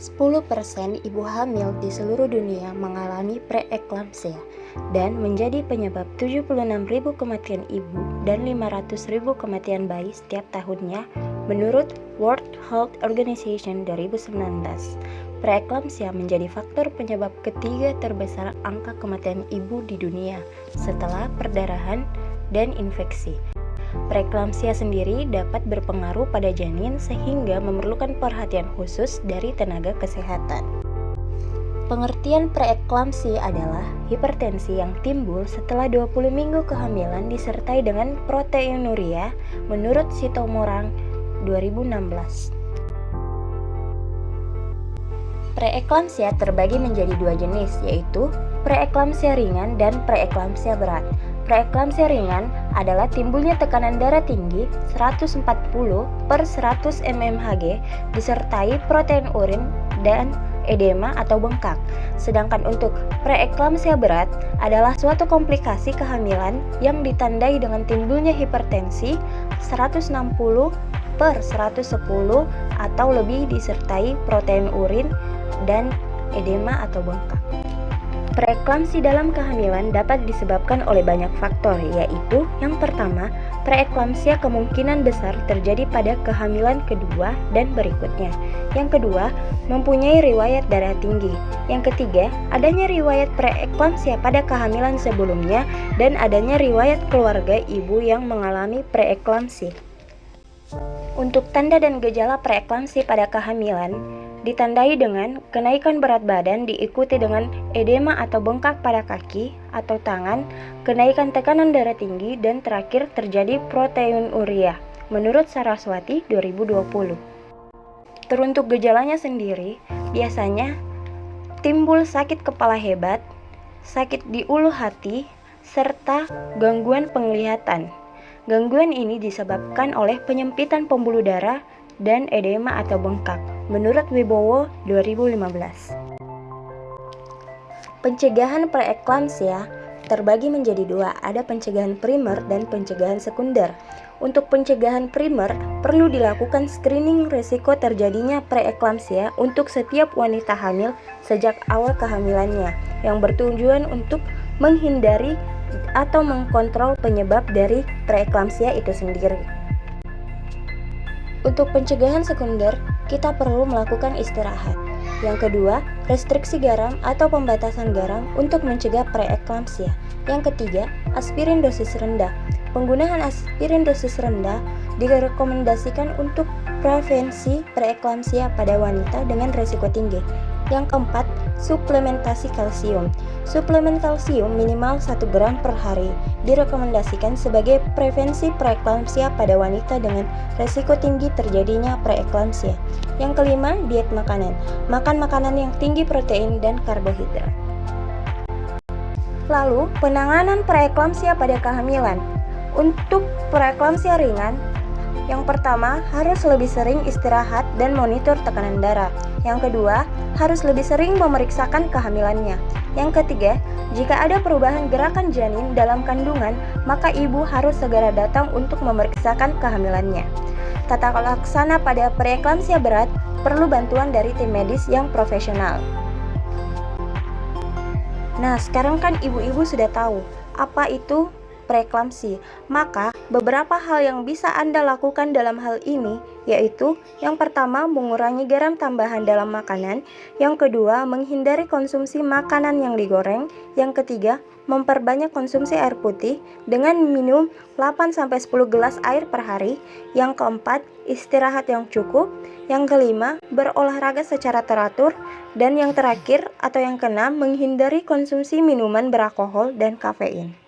10% ibu hamil di seluruh dunia mengalami preeklamsia dan menjadi penyebab 76.000 kematian ibu dan 500.000 kematian bayi setiap tahunnya menurut World Health Organization 2019. Preeklamsia menjadi faktor penyebab ketiga terbesar angka kematian ibu di dunia setelah perdarahan dan infeksi. Preeklamsia sendiri dapat berpengaruh pada janin sehingga memerlukan perhatian khusus dari tenaga kesehatan. Pengertian preeklamsi adalah hipertensi yang timbul setelah 20 minggu kehamilan disertai dengan proteinuria menurut Sitomorang 2016. Preeklamsia terbagi menjadi dua jenis, yaitu preeklamsia ringan dan preeklamsia berat. Preeklamsia ringan adalah timbulnya tekanan darah tinggi 140 per 100 mmHg disertai protein urin dan edema atau bengkak. Sedangkan untuk preeklamsia berat adalah suatu komplikasi kehamilan yang ditandai dengan timbulnya hipertensi 160 per 110 atau lebih disertai protein urin dan edema atau bengkak. Preeklamsi dalam kehamilan dapat disebabkan oleh banyak faktor, yaitu yang pertama, preeklamsia kemungkinan besar terjadi pada kehamilan kedua dan berikutnya. Yang kedua, mempunyai riwayat darah tinggi. Yang ketiga, adanya riwayat preeklamsia pada kehamilan sebelumnya dan adanya riwayat keluarga ibu yang mengalami preeklamsi. Untuk tanda dan gejala preeklamsi pada kehamilan, ditandai dengan kenaikan berat badan diikuti dengan edema atau bengkak pada kaki atau tangan, kenaikan tekanan darah tinggi, dan terakhir terjadi proteinuria menurut Saraswati 2020. Teruntuk gejalanya sendiri, biasanya timbul sakit kepala hebat, sakit di ulu hati, serta gangguan penglihatan. Gangguan ini disebabkan oleh penyempitan pembuluh darah dan edema atau bengkak menurut Wibowo 2015. Pencegahan preeklamsia terbagi menjadi dua, ada pencegahan primer dan pencegahan sekunder. Untuk pencegahan primer, perlu dilakukan screening risiko terjadinya preeklamsia untuk setiap wanita hamil sejak awal kehamilannya, yang bertujuan untuk menghindari atau mengkontrol penyebab dari preeklamsia itu sendiri. Untuk pencegahan sekunder, kita perlu melakukan istirahat. Yang kedua, restriksi garam atau pembatasan garam untuk mencegah preeklamsia. Yang ketiga, aspirin dosis rendah. Penggunaan aspirin dosis rendah direkomendasikan untuk prevensi preeklamsia pada wanita dengan risiko tinggi. Yang keempat, suplementasi kalsium. Suplemen kalsium minimal 1 gram per hari direkomendasikan sebagai prevensi preeklamsia pada wanita dengan risiko tinggi terjadinya preeklamsia. Yang kelima, diet makanan. Makan makanan yang tinggi protein dan karbohidrat. Lalu, penanganan preeklamsia pada kehamilan. Untuk preeklamsia ringan, yang pertama, harus lebih sering istirahat dan monitor tekanan darah. Yang kedua, harus lebih sering memeriksakan kehamilannya. Yang ketiga, jika ada perubahan gerakan janin dalam kandungan, maka ibu harus segera datang untuk memeriksakan kehamilannya. Tata laksana pada preeklamsia berat perlu bantuan dari tim medis yang profesional. Nah, sekarang kan ibu-ibu sudah tahu apa itu preeklamsi. Maka, beberapa hal yang bisa Anda lakukan dalam hal ini yaitu yang pertama, mengurangi garam tambahan dalam makanan, yang kedua, menghindari konsumsi makanan yang digoreng, yang ketiga, memperbanyak konsumsi air putih dengan minum 8-10 gelas air per hari, yang keempat, istirahat yang cukup, yang kelima, berolahraga secara teratur, dan yang terakhir atau yang keenam, menghindari konsumsi minuman beralkohol dan kafein.